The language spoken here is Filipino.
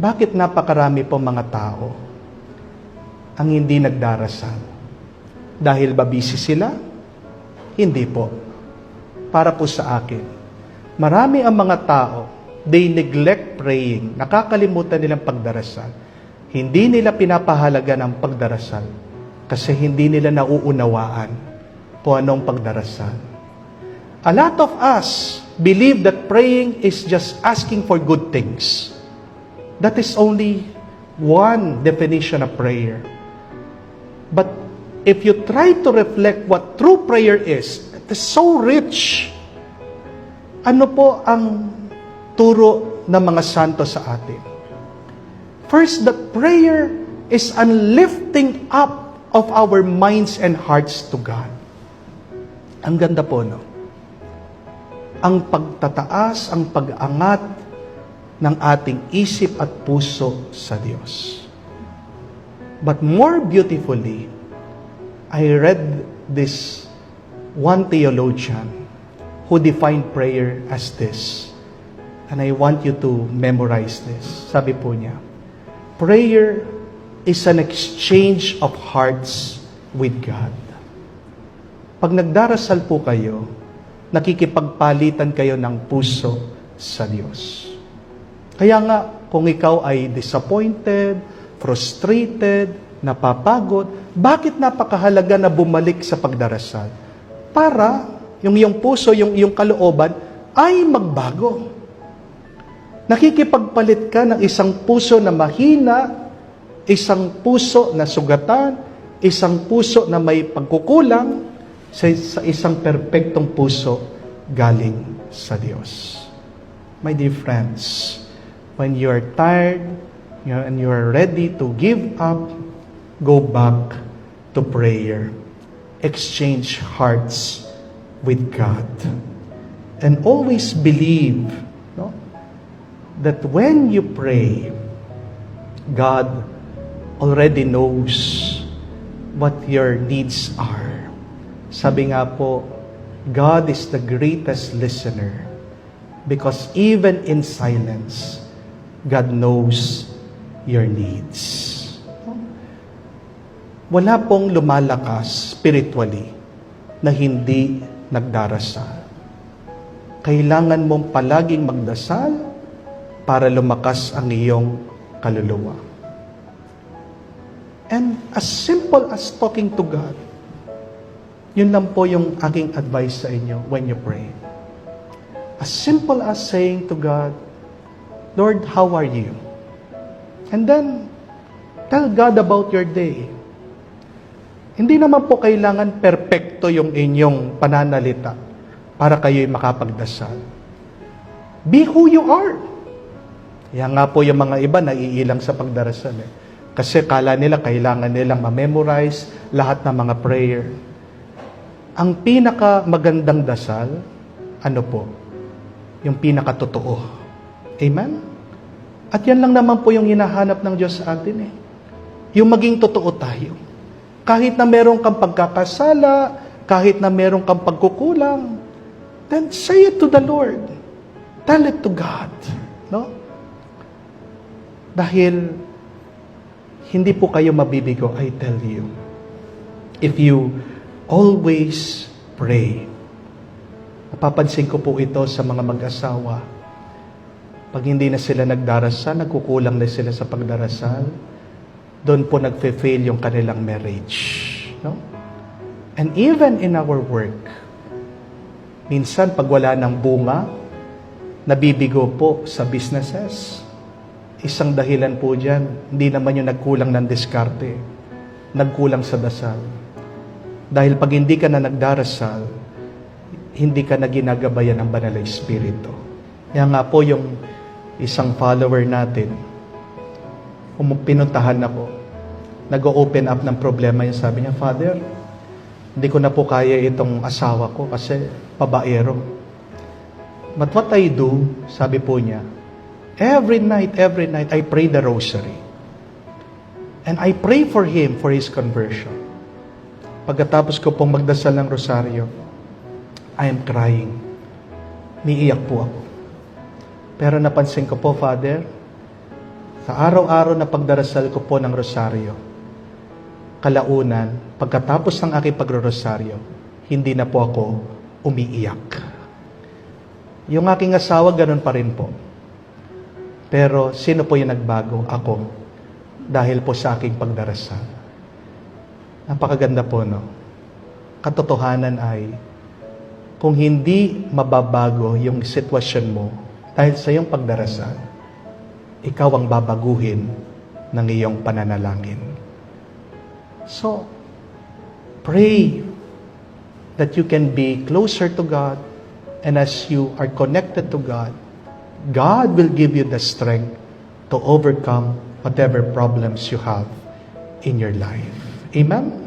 Bakit napakarami po mga tao ang hindi nagdarasal? Dahil ba busy sila? Hindi po. Para po sa akin, marami ang mga tao, they neglect praying, nakakalimutan nilang pagdarasal. Hindi nila pinapahalaga ng pagdarasal kasi hindi nila nauunawaan kung anong pagdarasal. A lot of us believe that praying is just asking for good things. That is only one definition of prayer. But if you try to reflect what true prayer is, it is so rich. Ano po ang turo ng mga santo sa atin? First, that prayer is an lifting up of our minds and hearts to God. Ang ganda po, no? Ang pagtataas, ang pag-angat ng ating isip at puso sa Diyos. But more beautifully, I read this one theologian who defined prayer as this. And I want you to memorize this. Sabi po niya, prayer is an exchange of hearts with God. Pag nagdarasal po kayo, nakikipagpalitan kayo ng puso sa Diyos. Kaya nga, kung ikaw ay disappointed, frustrated, napapagod, bakit napakahalaga na bumalik sa pagdarasal? Para yung iyong puso, yung iyong kalooban ay magbago. Nakikipagpalit ka ng isang puso na mahina, isang puso na sugatan, isang puso na may pagkukulang, sa isang perpektong puso galing sa Diyos. My dear friends, when you are tired and you are ready to give up, go back to prayer. Exchange hearts with God. And always believe that when you pray, God already knows what your needs are. Sabi nga po, God is the greatest listener because even in silence, God knows your needs. Wala pong lumalakas spiritually na hindi nagdarasal. Kailangan mong palaging magdasal para lumakas ang iyong kaluluwa. And as simple as talking to God, yun lang po yung aking advice sa inyo when you pray. As simple as saying to God, Lord, how are you? And then, tell God about your day. Hindi naman po kailangan perpekto yung inyong pananalita para kayo'y makapagdasal. Be who you are. Yan nga po yung mga iba naiilang sa pagdarasal. Kasi kala nila kailangan nilang ma-memorize lahat ng mga prayer. Ang pinaka magandang dasal, ano po? Yung pinaka totoo. Amen? At yan lang naman po yung hinahanap ng Diyos sa atin eh. Yung maging totoo tayo. Kahit na meron kang pagkakasala, kahit na meron kang pagkukulang, then say it to the Lord. Tell it to God. No? Dahil hindi po kayo mabibigo, I tell you. If you always pray. Napapansin ko po ito sa mga mag-asawa. Pag hindi na sila nagdarasal, nagkukulang na sila sa pagdarasal, doon po nagfe-fail yung kanilang marriage. No? And even in our work, minsan pag wala ng bunga, nabibigo po sa businesses. Isang dahilan po dyan, hindi naman yung nagkulang ng diskarte, nagkulang sa dasal. Dahil pag hindi ka na nagdarasal, hindi ka na ginagabayan ng Banal na Espiritu. Kaya nga po yung isang follower natin, pinuntahan ako, nag-open up ng problema niya. Sabi niya, Father, hindi ko na po kaya itong asawa ko kasi babaero. But what I do, sabi po niya, every night, I pray the rosary. And I pray for him, for his conversion. Pagkatapos ko pong magdasal ng rosaryo, I am crying. Niiyak po ako. Pero napansin ko po, Father, Sa araw-araw na pagdarasal ko po ng rosaryo, kalaunan, pagkatapos ng aking pagrorosaryo, hindi na po ako umiiyak. Yung aking asawa, ganun pa rin po. Pero sino po yung nagbago? Ako. Dahil po sa aking pagdarasal. Napakaganda po, no? Katotohanan ay, kung hindi mababago yung sitwasyon mo dahil sa iyong pagdarasal, ikaw ang babaguhin ng iyong pananalangin. So, pray that you can be closer to God, and as you are connected to God, God will give you the strength to overcome whatever problems you have in your life. Amen?